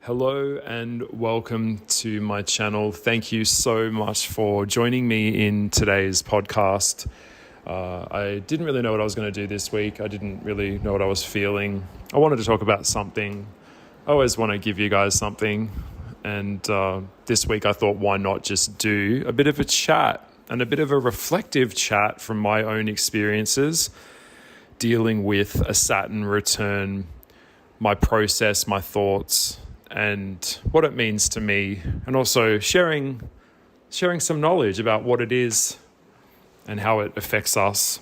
Hello and welcome to my channel. Thank you so much for joining me in today's podcast. I didn't really know what I was going to do this week. I didn't really know what I was feeling. I wanted to talk about something. I always want to give you guys something. And this week I thought, why not just do a bit of a chat and a bit of a reflective chat from my own experiences dealing with a Saturn return, my process, my thoughts, and what it means to me, and also sharing some knowledge about what it is and how it affects us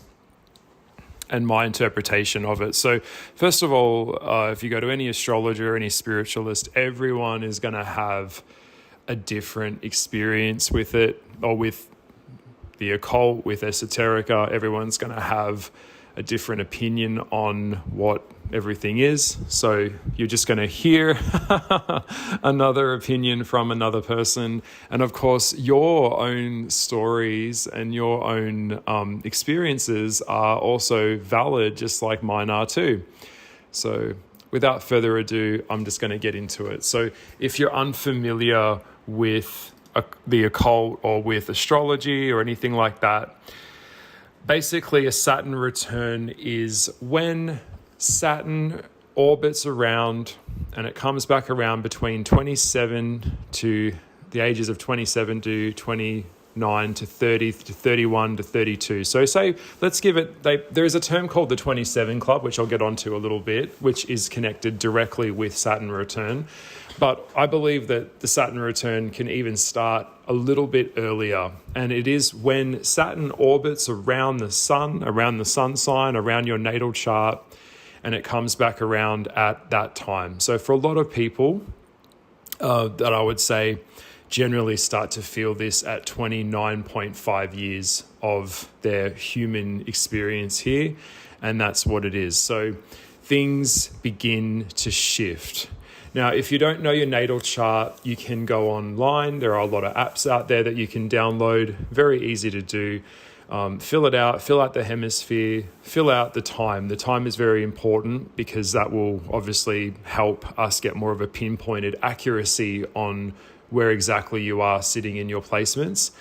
and my interpretation of it. So first of all, if you go to any astrologer, any spiritualist, everyone is going to have a different experience with it, or with the occult, with esoterica. Everyone's going to have a different opinion on what everything is. So you're just going to hear another opinion from another person. And of course, your own stories and your own experiences are also valid, just like mine are too. So without further ado, I'm just going to get into it. So if you're unfamiliar with the occult or with astrology or anything like that, basically, a Saturn return is when Saturn orbits around and it comes back around between 27 to the ages of 27 to 29 to 30 to 31 to 32. So let's give it, there is a term called the 27 Club, which I'll get onto a little bit, which is connected directly with Saturn return. But I believe that the Saturn return can even start a little bit earlier. And it is when Saturn orbits around the sun sign, around your natal chart, and it comes back around at that time. So for a lot of people, that I would say generally start to feel this at 29.5 years of their human experience here. And that's what it is. So things begin to shift. Now, if you don't know your natal chart, you can go online. There are a lot of apps out there that you can download. Very easy to do. Fill it out, fill out the hemisphere, fill out the time. The time is very important because that will obviously help us get more of a pinpointed accuracy on where exactly you are sitting in your placements.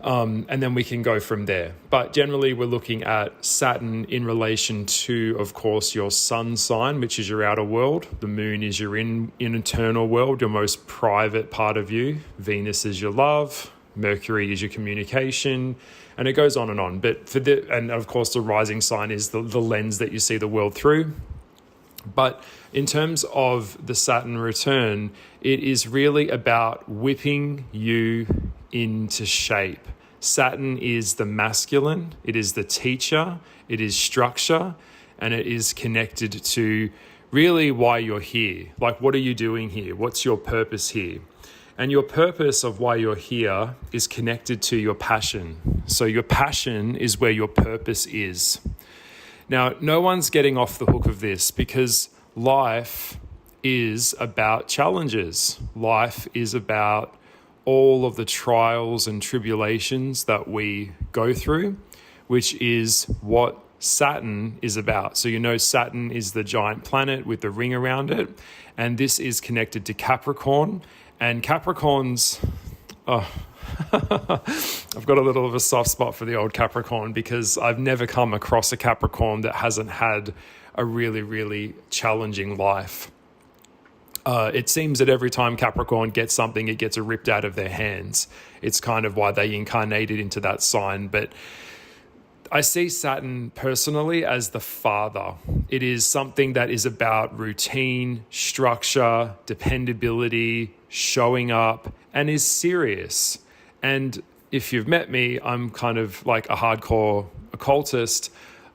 And then we can go from there. But generally, we're looking at Saturn in relation to, of course, your sun sign, which is your outer world. The moon is your internal world, your most private part of you. Venus is your love. Mercury is your communication. And it goes on and on. And of course, the rising sign is the lens that you see the world through. But in terms of the Saturn return, it is really about whipping you into shape. Saturn is the masculine, it is the teacher, it is structure, and it is connected to really why you're here. Like, what are you doing here? What's your purpose here? And your purpose of why you're here is connected to your passion. So your passion is where your purpose is. Now, no one's getting off the hook of this because life is about challenges. Life is about all of the trials and tribulations that we go through, which is what Saturn is about. So Saturn is the giant planet with the ring around it, and this is connected to Capricorn. And Capricorns, I've got a little of a soft spot for the old Capricorn because I've never come across a Capricorn that hasn't had a really, really challenging life. It seems that every time Capricorn gets something, it gets ripped out of their hands. It's kind of why they incarnated into that sign. But I see Saturn personally as the father. It is something that is about routine, structure, dependability, showing up, and is serious. And if you've met me, I'm kind of like a hardcore occultist.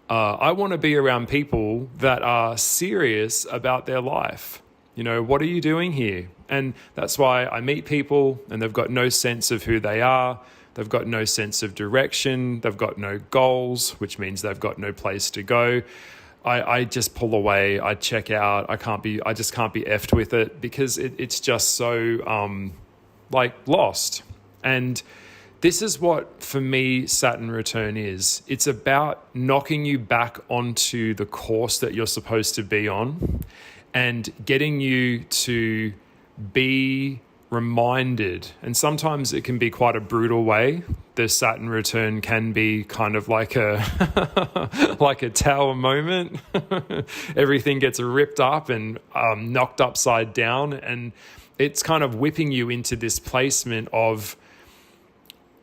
I want to be around people that are serious about their life. What are you doing here? And that's why I meet people and they've got no sense of who they are. They've got no sense of direction. They've got no goals, which means they've got no place to go. I just pull away. I check out. I just can't be effed with it because it's just so lost. And this is what, for me, Saturn return is. It's about knocking you back onto the course that you're supposed to be on and getting you to be reminded, and sometimes it can be quite a brutal way. The Saturn return can be kind of like a like a tower moment. Everything gets ripped up and knocked upside down, and it's kind of whipping you into this placement of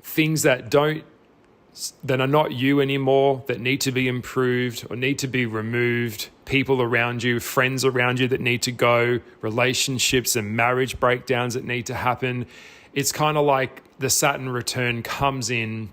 things that are not you anymore, that need to be improved or need to be removed, people around you, friends around you that need to go, relationships and marriage breakdowns that need to happen. It's kind of like the Saturn return comes in,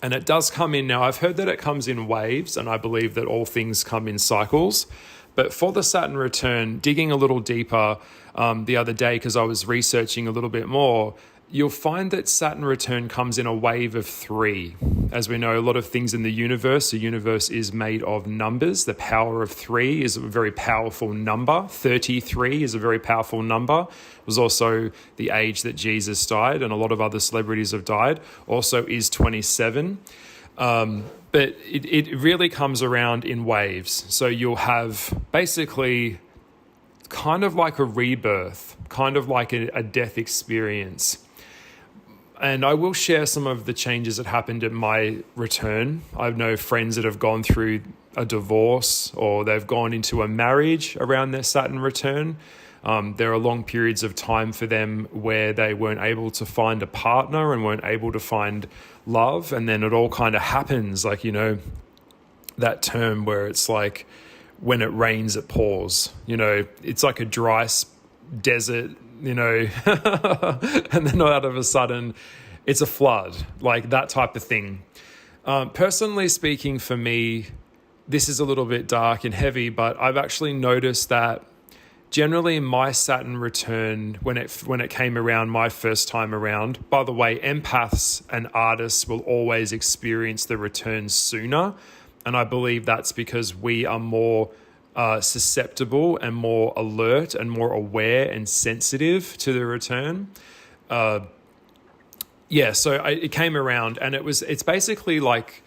and it does come in now. I've heard that it comes in waves, and I believe that all things come in cycles. But for the Saturn return, digging a little deeper the other day, because I was researching a little bit more, you'll find that Saturn return comes in a wave of 3. As we know, a lot of things in the universe is made of numbers. The power of 3 is a very powerful number. 33 is a very powerful number. It was also the age that Jesus died, and a lot of other celebrities have died. Also is 27. But it really comes around in waves. So you'll have basically kind of like a rebirth, kind of like a death experience. And I will share some of the changes that happened at my return. I know friends that have gone through a divorce, or they've gone into a marriage around their Saturn return. There are long periods of time for them where they weren't able to find a partner and weren't able to find love. And then it all kind of happens, like, that term where it's like, when it rains, it pours. It's like a dry desert, and then all of a sudden it's a flood, like that type of thing. Personally speaking, for me, this is a little bit dark and heavy, but I've actually noticed that generally my Saturn return, when it came around my first time around, by the way, empaths and artists will always experience the return sooner. And I believe that's because we are more susceptible and more alert and more aware and sensitive to the return. So it came around, and it's basically like,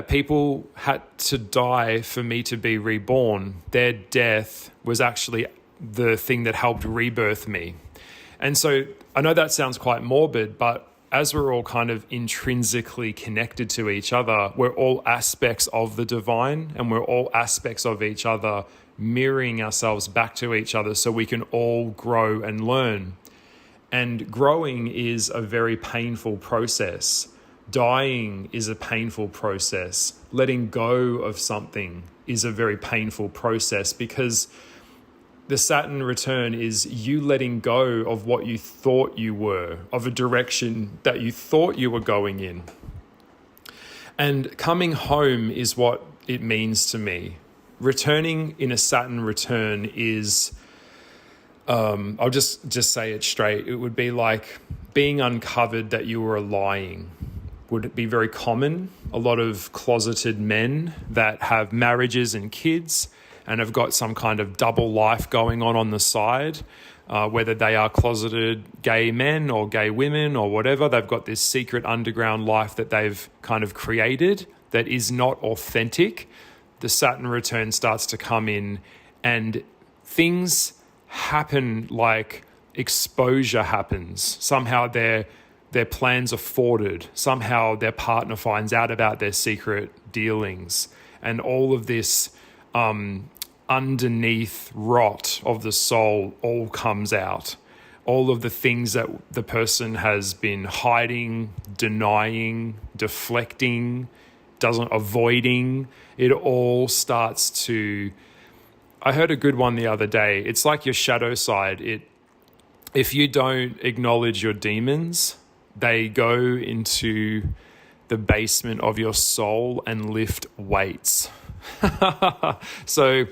people had to die for me to be reborn. Their death was actually the thing that helped rebirth me. And so I know that sounds quite morbid, but as we're all kind of intrinsically connected to each other, we're all aspects of the divine, and we're all aspects of each other, mirroring ourselves back to each other so we can all grow and learn. And growing is a very painful process. Dying is a painful process. Letting go of something is a very painful process, because the Saturn return is you letting go of what you thought you were, of a direction that you thought you were going in. And coming home is what it means to me. Returning in a Saturn return is, I'll just say it straight. It would be like being uncovered that you were lying. Would it be very common? A lot of closeted men that have marriages and kids and have got some kind of double life going on the side, whether they are closeted gay men or gay women or whatever. They've got this secret underground life that they've kind of created that is not authentic. The Saturn return starts to come in, and things happen, like exposure happens. Somehow their plans are thwarted. Somehow their partner finds out about their secret dealings, and all of this underneath rot of the soul all comes out. All of the things that the person has been hiding, denying, deflecting, avoiding, it all starts to... I heard a good one the other day. It's like your shadow side. If you don't acknowledge your demons, they go into the basement of your soul and lift weights. So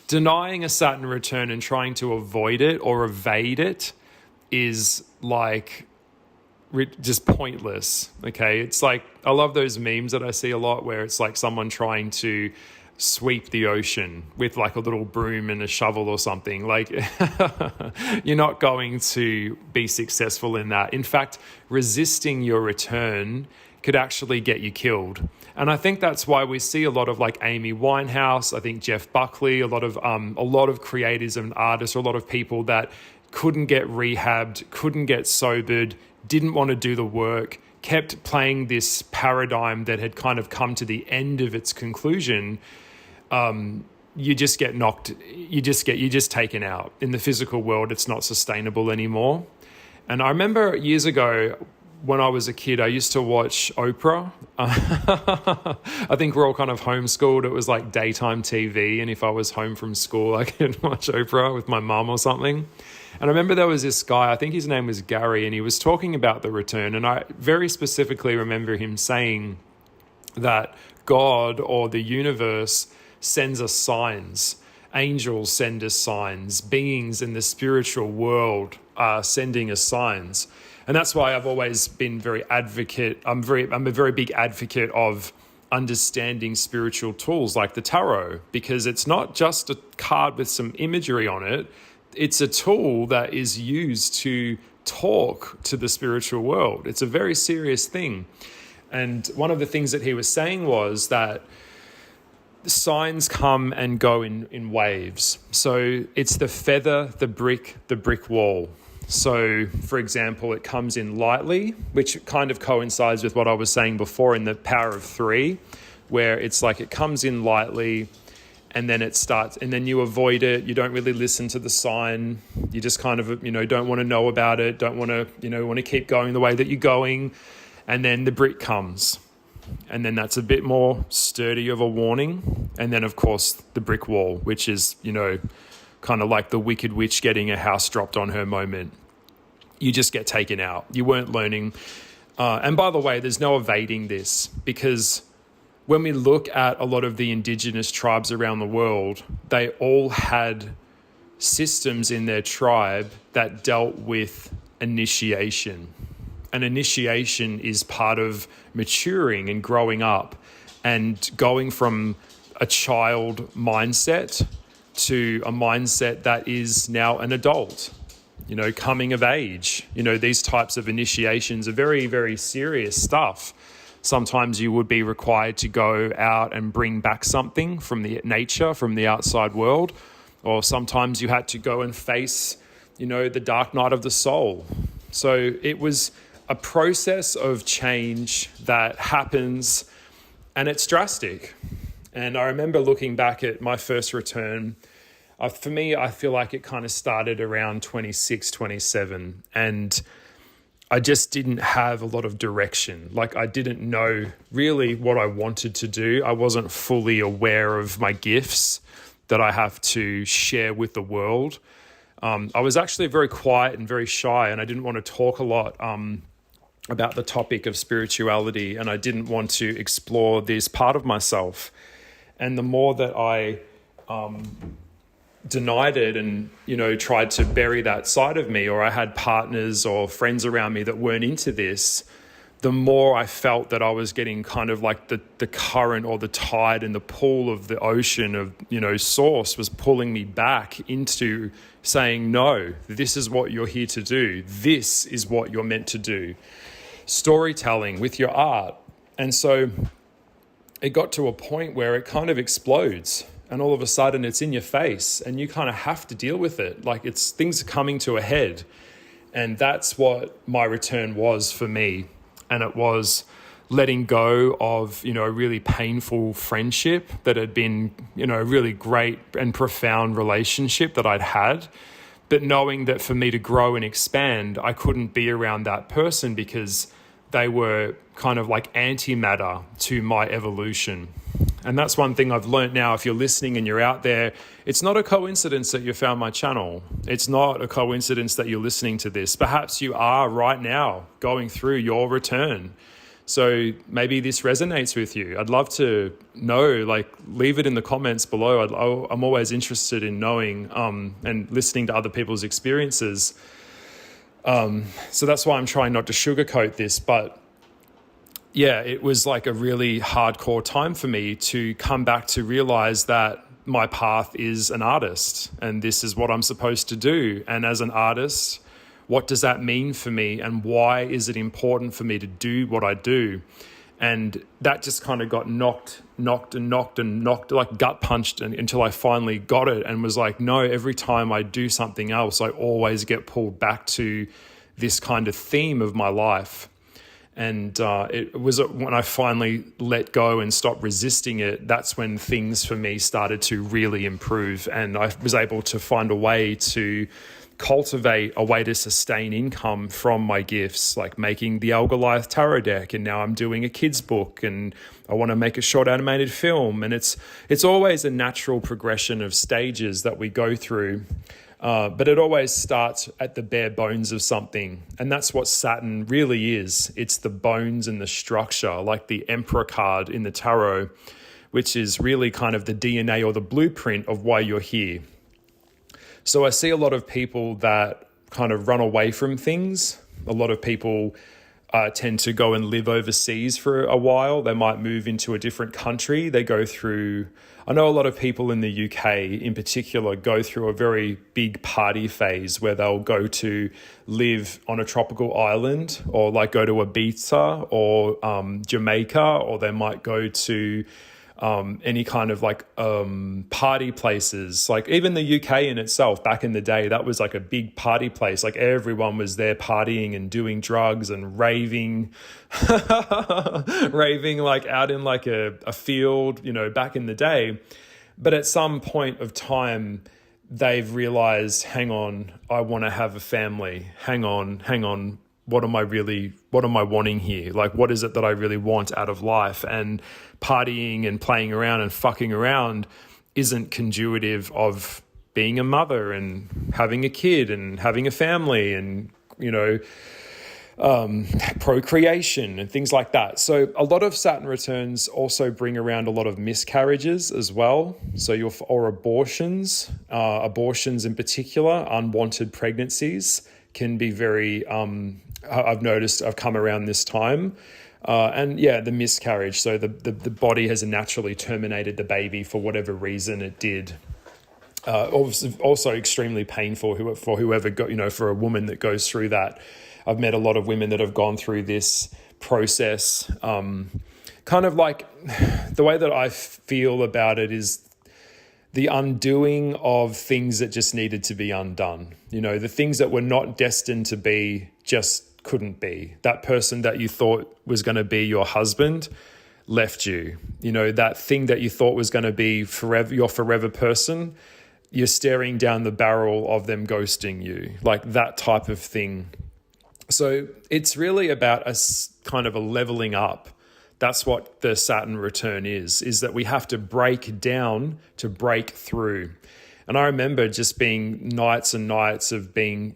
denying a Saturn return and trying to avoid it or evade it is like just pointless. Okay. It's like, I love those memes that I see a lot where it's like someone trying to sweep the ocean with like a little broom and a shovel or something. Like you're not going to be successful in that. In fact, resisting your return could actually get you killed. And I think that's why we see a lot of like Amy Winehouse, I think Jeff Buckley, a lot of creators and artists, a lot of people that couldn't get rehabbed, couldn't get sobered, didn't want to do the work, kept playing this paradigm that had kind of come to the end of its conclusion, you just get taken out. In the physical world, it's not sustainable anymore. And I remember years ago, when I was a kid, I used to watch Oprah. I think we're all kind of homeschooled. It was like daytime TV. And if I was home from school, I could watch Oprah with my mum or something. And I remember there was this guy, I think his name was Gary, and he was talking about the return. And I very specifically remember him saying that God or the universe sends us signs. Angels send us signs. Beings in the spiritual world are sending us signs. And that's why I've always been I'm a very big advocate of understanding spiritual tools like the tarot, because it's not just a card with some imagery on it. It's a tool that is used to talk to the spiritual world. It's a very serious thing. And one of the things that he was saying was that signs come and go in waves. So it's the feather, the brick wall. So, for example, it comes in lightly, which kind of coincides with what I was saying before in the power of three, where it's like it comes in lightly and then it starts, and then you avoid it. You don't really listen to the sign. You just kind of, don't want to know about it. Don't want to, want to keep going the way that you're going. And then the brick comes. And then that's a bit more sturdy of a warning. And then, of course, the brick wall, which is, kind of like the Wicked Witch getting a house dropped on her moment. You just get taken out. You weren't learning. And by the way, there's no evading this, because when we look at a lot of the indigenous tribes around the world, they all had systems in their tribe that dealt with initiation. And initiation is part of maturing and growing up and going from a child mindset to a mindset that is now an adult, coming of age. These types of initiations are very, very serious stuff. Sometimes you would be required to go out and bring back something from the nature, from the outside world, or sometimes you had to go and face, the dark night of the soul. So it was a process of change that happens, and it's drastic. And I remember looking back at my first return. For me, I feel like it kind of started around 26, 27. And I just didn't have a lot of direction. Like, I didn't know really what I wanted to do. I wasn't fully aware of my gifts that I have to share with the world. I was actually very quiet and very shy, and I didn't want to talk a lot about the topic of spirituality, and I didn't want to explore this part of myself. And the more that I denied it and, tried to bury that side of me, or I had partners or friends around me that weren't into this, the more I felt that I was getting kind of like the current or the tide and the pool of the ocean of, source was pulling me back into saying, no, this is what you're here to do. This is what you're meant to do. Storytelling with your art. And so it got to a point where it kind of explodes, and all of a sudden it's in your face and you kind of have to deal with it. Like, things are coming to a head. And that's what my return was for me. And it was letting go of, a really painful friendship that had been, a really great and profound relationship that I'd had. But knowing that for me to grow and expand, I couldn't be around that person because they were kind of like antimatter to my evolution. And that's one thing I've learned now. If you're listening and you're out there, it's not a coincidence that you found my channel. It's not a coincidence that you're listening to this. Perhaps you are right now going through your return. So maybe this resonates with you. I'd love to know, leave it in the comments below. I'm always interested in knowing and listening to other people's experiences. So that's why I'm trying not to sugarcoat this. But yeah, it was like a really hardcore time for me to come back to realize that my path is an artist and this is what I'm supposed to do. And as an artist, what does that mean for me, and why is it important for me to do what I do? And that just kind of got knocked, like gut punched until I finally got it and was like, no, every time I do something else, I always get pulled back to this kind of theme of my life. And it was when I finally let go and stopped resisting it, that's when things for me started to really improve. And I was able to find a way to cultivate a way to sustain income from my gifts, like making the El Goliath tarot deck, and now I'm doing a kid's book, and I want to make a short animated film. And it's always a natural progression of stages that we go through, but it always starts at the bare bones of something, and that's what Saturn really is. It's the bones and the structure, like the Emperor card in the tarot, which is really kind of the DNA or the blueprint of why you're here. So I see a lot of people that kind of run away from things. A lot of people tend to go and live overseas for a while. They might move into a different country. They go through, I know a lot of people in the UK in particular go through a very big party phase where they'll go to live on a tropical island, or like go to Ibiza or Jamaica, or they might go to any kind of like party places. Like even the UK in itself, back in the day, that was like a big party place. Like everyone was there partying and doing drugs and raving raving like out in like a field, you know, back in the day. But at some point of time, they've realized, hang on, I want to have a family. Hang on. What am I wanting here? Like, what is it that I really want out of life? And partying and playing around and fucking around isn't conducive of being a mother and having a kid and having a family and, you know, procreation and things like that. So a lot of Saturn returns also bring around a lot of miscarriages as well. So or abortions in particular, unwanted pregnancies can be very, I've noticed, I've come around this time. And yeah, the miscarriage. So the body has naturally terminated the baby for whatever reason it did. Also extremely painful for whoever got, you know, for a woman that goes through that. I've met a lot of women that have gone through this process. Kind of like the way that I feel about it is the undoing of things that just needed to be undone. You know, the things that were not destined to be just couldn't be. That person that you thought was going to be your husband left you. You know, that thing that you thought was going to be forever, your forever person, you're staring down the barrel of them ghosting you, like that type of thing. So it's really about a kind of a leveling up. That's what the Saturn return is that we have to break down to break through. And I remember just being nights and nights of being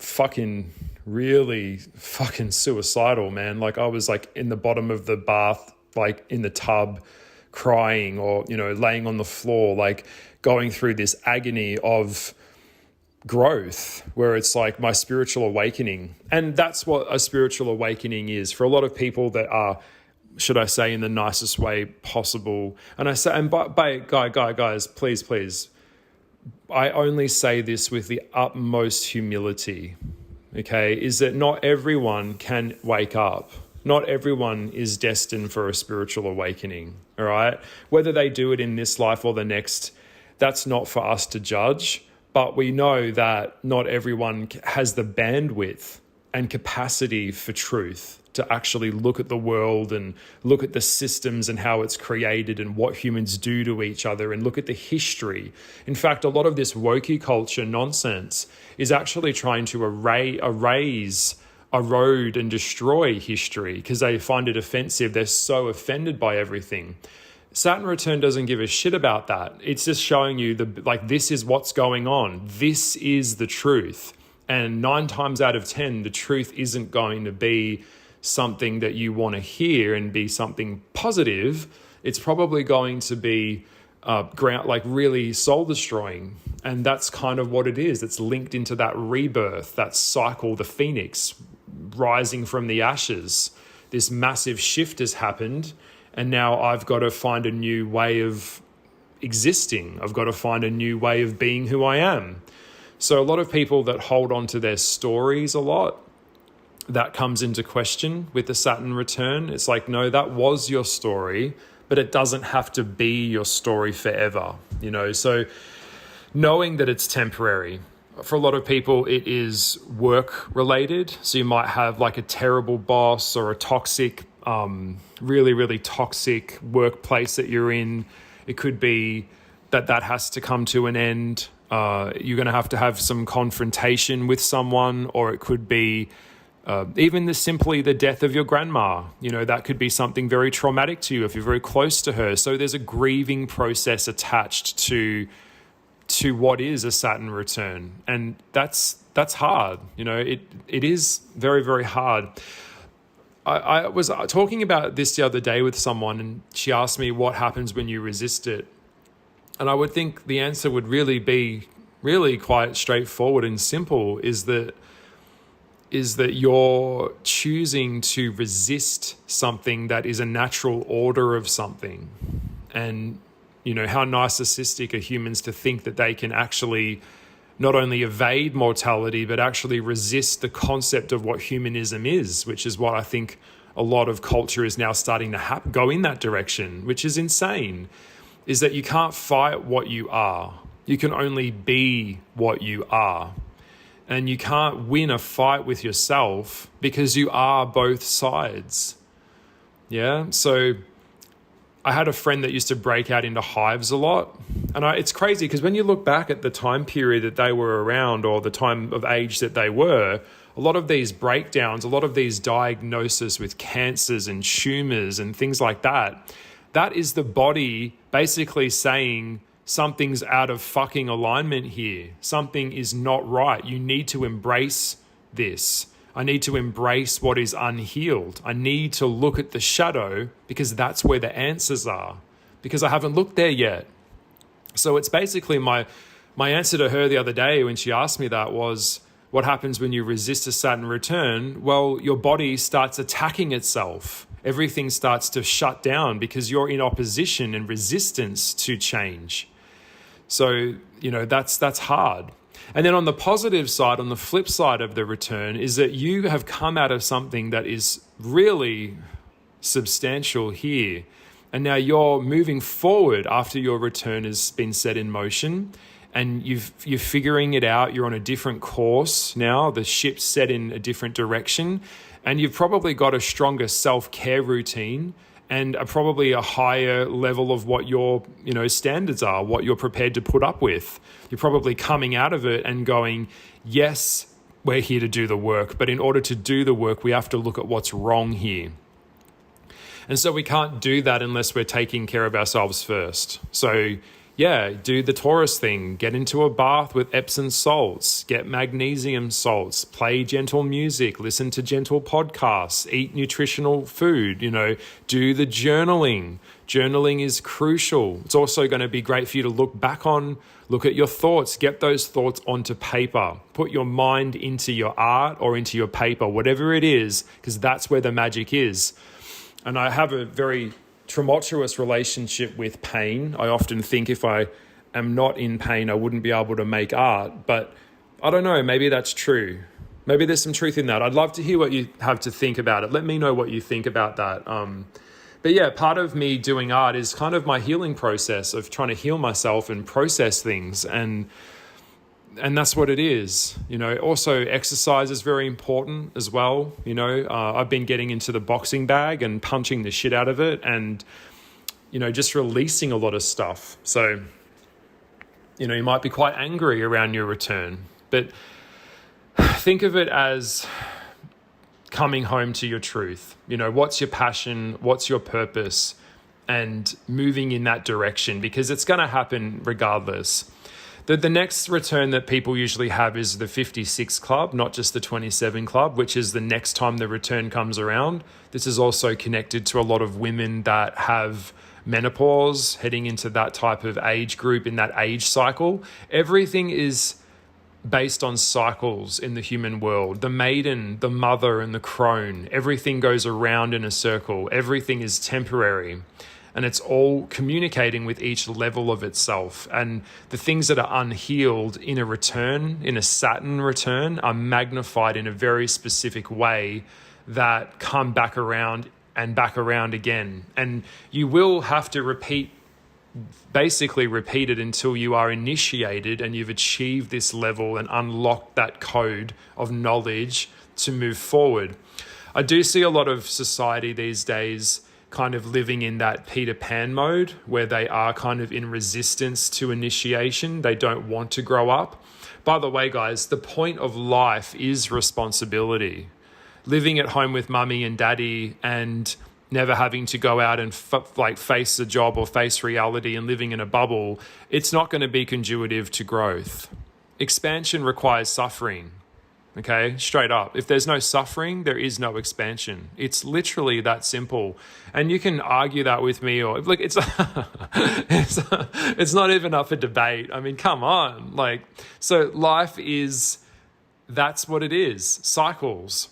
really fucking suicidal, man. Like I was like in the bottom of the bath, like in the tub, crying, or, you know, laying on the floor, like going through this agony of growth, where it's like my spiritual awakening. And that's what a spiritual awakening is for a lot of people that are, should I say, in the nicest way possible. And I say, and guys, please, I only say this with the utmost humility, okay, is that not everyone can wake up. Not everyone is destined for a spiritual awakening, all right? Whether they do it in this life or the next, that's not for us to judge. But we know that not everyone has the bandwidth and capacity for truth to actually look at the world and look at the systems and how it's created and what humans do to each other and look at the history. In fact, a lot of this wokey culture nonsense is actually trying to erase, erode and destroy history because they find it offensive. They're so offended by everything. Saturn return doesn't give a shit about that. It's just showing you this is what's going on. This is the truth. And 9 times out of 10, the truth isn't going to be something that you want to hear and be something positive. It's probably going to be really soul destroying. And that's kind of what it is. It's linked into that rebirth, that cycle, the phoenix rising from the ashes. This massive shift has happened. And now I've got to find a new way of existing. I've got to find a new way of being who I am. So a lot of people that hold on to their stories a lot, that comes into question with the Saturn return. It's like, no, that was your story, but it doesn't have to be your story forever, So knowing that it's temporary. For a lot of people, it is work related. So you might have like a terrible boss or a toxic, really, really toxic workplace that you're in. It could be that has to come to an end. You're going to have some confrontation with someone, or it could be even simply the death of your grandma. That could be something very traumatic to you if you're very close to her. So there's a grieving process attached to what is a Saturn return, and that's hard. It is very, very hard. I was talking about this the other day with someone, and she asked me what happens when you resist it. And I would think the answer would really be quite straightforward and simple, is that you're choosing to resist something that is a natural order of something. And, how narcissistic are humans to think that they can actually not only evade mortality, but actually resist the concept of what humanism is, which is what I think a lot of culture is now starting to go in that direction, which is insane, is that you can't fight what you are. You can only be what you are. And you can't win a fight with yourself because you are both sides. Yeah. So I had a friend that used to break out into hives a lot. And it's crazy because when you look back at the time period that they were around, or the time of age that they were, a lot of these breakdowns, a lot of these diagnoses with cancers and tumors and things like that, that is the body basically saying something's out of fucking alignment here. Something is not right. You need to embrace this. I need to embrace what is unhealed. I need to look at the shadow because that's where the answers are, because I haven't looked there yet. So it's basically my answer to her the other day when she asked me that was, what happens when you resist a Saturn return? Well, your body starts attacking itself. Everything starts to shut down because you're in opposition and resistance to change. So, that's hard. And then on the positive side, on the flip side of the return, is that you have come out of something that is really substantial here. And now you're moving forward after your return has been set in motion, and you're figuring it out. You're on a different course now. The ship's set in a different direction, and you've probably got a stronger self-care routine and probably a higher level of what your standards are, what you're prepared to put up with. You're probably coming out of it and going, yes, we're here to do the work, but in order to do the work, we have to look at what's wrong here. And so we can't do that unless we're taking care of ourselves first. So yeah, do the Taurus thing, get into a bath with Epsom salts, get magnesium salts, play gentle music, listen to gentle podcasts, eat nutritional food, do the journaling. Journaling is crucial. It's also going to be great for you to look back on, look at your thoughts, get those thoughts onto paper, put your mind into your art or into your paper, whatever it is, because that's where the magic is. And I have a very tumultuous relationship with pain. I often think if I am not in pain, I wouldn't be able to make art. But I don't know, maybe that's true. Maybe there's some truth in that. I'd love to hear what you have to think about it. Let me know what you think about that. But yeah, part of me doing art is kind of my healing process of trying to heal myself and process things. And that's what it is. Also exercise is very important as well. I've been getting into the boxing bag and punching the shit out of it and, just releasing a lot of stuff. So, you might be quite angry around your return, but think of it as coming home to your truth. What's your passion? What's your purpose? And moving in that direction, because it's going to happen regardless. The next return that people usually have is the 56 club, not just the 27 club, which is the next time the return comes around. This is also connected to a lot of women that have menopause, heading into that type of age group in that age cycle. Everything is based on cycles in the human world. The maiden, the mother, and the crone, everything goes around in a circle. Everything is temporary. and it's all communicating with each level of itself. And the things that are unhealed in a Saturn return, are magnified in a very specific way that come back around and back around again. And you will have to basically repeat it until you are initiated and you've achieved this level and unlocked that code of knowledge to move forward. I do see a lot of society these days kind of living in that Peter Pan mode, where they are kind of in resistance to initiation. They don't want to grow up. By the way, guys, the point of life is responsibility. Living at home with mummy and daddy and never having to go out and face a job or face reality and living in a bubble, it's not going to be conducive to growth. Expansion requires suffering. Okay, straight up. If there's no suffering, there is no expansion. It's literally that simple. And you can argue that with me, or like it's it's not even up for debate. I mean, come on. So life that's what it is, cycles.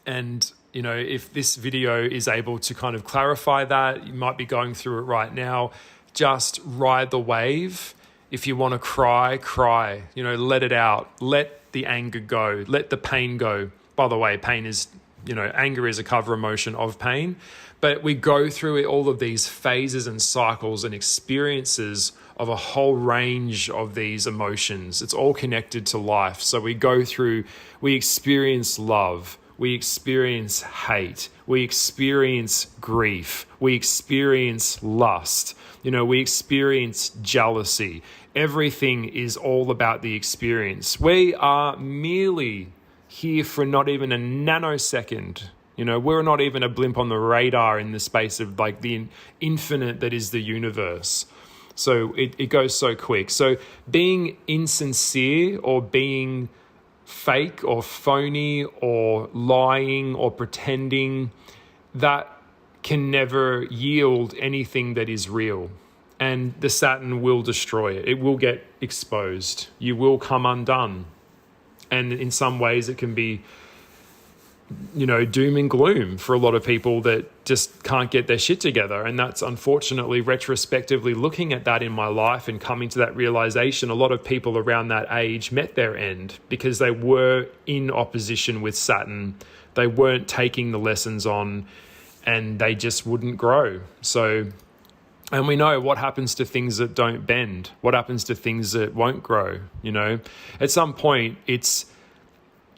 And if this video is able to kind of clarify that, you might be going through it right now. Just ride the wave. If you want to cry, cry. Let it out. Let the anger go. Let the pain go. By the way, pain is, anger is a cover emotion of pain. But we go through all of these phases and cycles and experiences of a whole range of these emotions. It's all connected to life. So we experience love. We experience hate. We experience grief. We experience lust. We experience jealousy. Everything is all about the experience. We are merely here for not even a nanosecond. We're not even a blimp on the radar in the space of the infinite that is the universe. So it goes so quick. So being insincere or being fake or phony or lying or pretending, that can never yield anything that is real. And the Saturn will destroy it. It will get exposed. You will come undone. And in some ways it can be, doom and gloom for a lot of people that just can't get their shit together. And that's unfortunately, retrospectively looking at that in my life and coming to that realization, a lot of people around that age met their end because they were in opposition with Saturn. They weren't taking the lessons on, and they just wouldn't grow. So, and we know what happens to things that don't bend, what happens to things that won't grow. At some point,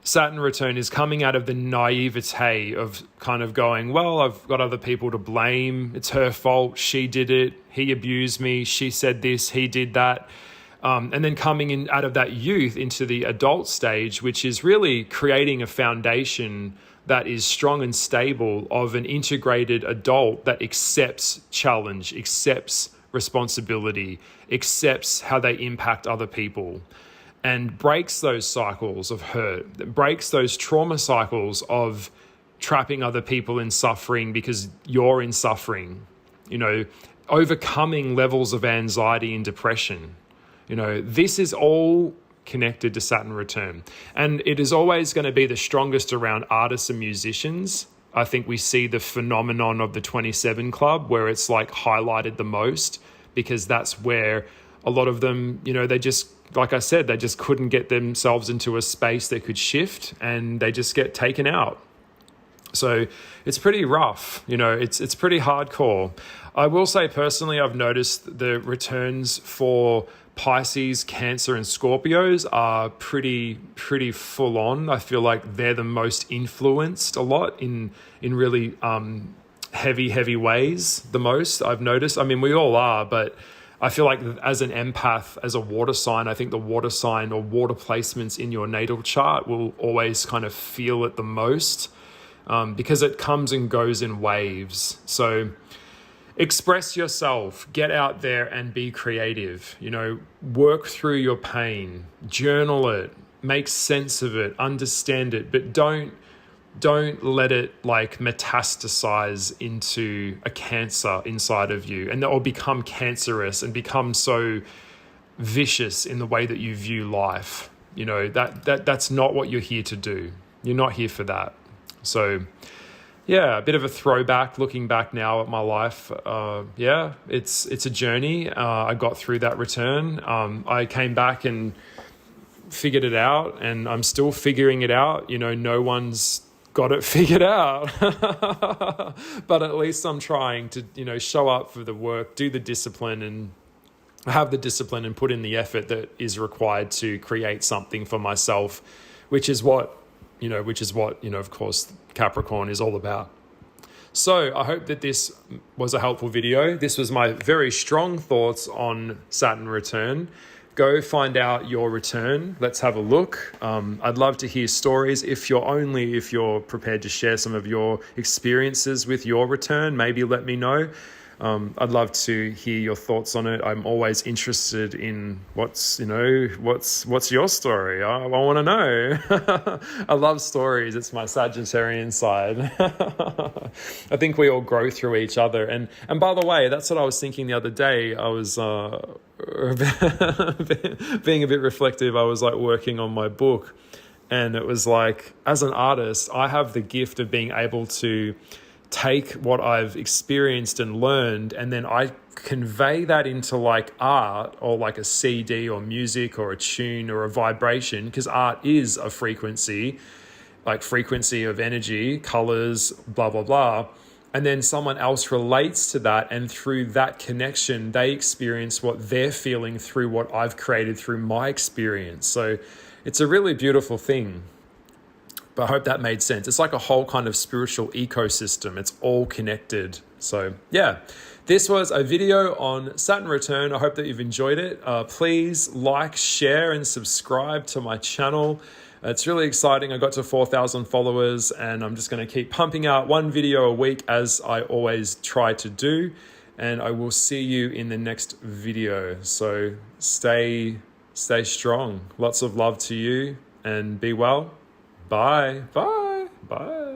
Saturn return is coming out of the naivete of kind of going, well, I've got other people to blame. It's her fault. She did it. He abused me. She said this. He did that. And then coming in out of that youth into the adult stage, which is really creating a foundation that is strong and stable of an integrated adult that accepts challenge, accepts responsibility, accepts how they impact other people, and breaks those cycles of hurt, breaks those trauma cycles of trapping other people in suffering because you're in suffering, overcoming levels of anxiety and depression. This is all connected to Saturn return. And it is always going to be the strongest around artists and musicians. I think we see the phenomenon of the 27 Club where it's highlighted the most, because that's where a lot of them, they just, like I said, they just couldn't get themselves into a space that could shift, and they just get taken out. So it's pretty rough, it's pretty hardcore. I will say personally, I've noticed the returns for Pisces, Cancer, and Scorpios are pretty full on. I feel like they're the most influenced a lot in really heavy ways. The most I've noticed. I mean, we all are, but I feel like as an empath, as a water sign, I think the water sign or water placements in your natal chart will always kind of feel it the most, because it comes and goes in waves. So express yourself, get out there and be creative, work through your pain, journal it, make sense of it, understand it, but don't let it metastasize into a cancer inside of you, and or become cancerous and become so vicious in the way that you view life. That's not what you're here to do. You're not here for that. So yeah, a bit of a throwback looking back now at my life. Yeah, it's a journey. I got through that return. I came back and figured it out, and I'm still figuring it out. You know, no one's got it figured out, but at least I'm trying to, you know, show up for the work, do the discipline, and have the discipline and put in the effort that is required to create something for myself, which is what, of course, Capricorn is all about. So I hope that this was a helpful video. This was my very strong thoughts on Saturn return. Go find out your return. Let's have a look. I'd love to hear stories. If you're prepared to share some of your experiences with your return, maybe let me know. I'd love to hear your thoughts on it. I'm always interested in what's your story. I want to know. I love stories. It's my Sagittarian side. I think we all grow through each other. And by the way, that's what I was thinking the other day. I was being a bit reflective. I was like working on my book, and it was like, as an artist, I have the gift of being able to take what I've experienced and learned, and then I convey that into like art or like a CD or music or a tune or a vibration, because art is a frequency, like frequency of energy, colors, blah, blah, blah. And then someone else relates to that, and through that connection, they experience what they're feeling through what I've created through my experience. So it's a really beautiful thing. But I hope that made sense. It's like a whole kind of spiritual ecosystem. It's all connected. So yeah, this was a video on Saturn return. I hope that you've enjoyed it. Please like, share, and subscribe to my channel. It's really exciting. I got to 4,000 followers, and I'm just going to keep pumping out one video a week, as I always try to do. And I will see you in the next video. So stay strong. Lots of love to you, and be well. Bye. Bye. Bye.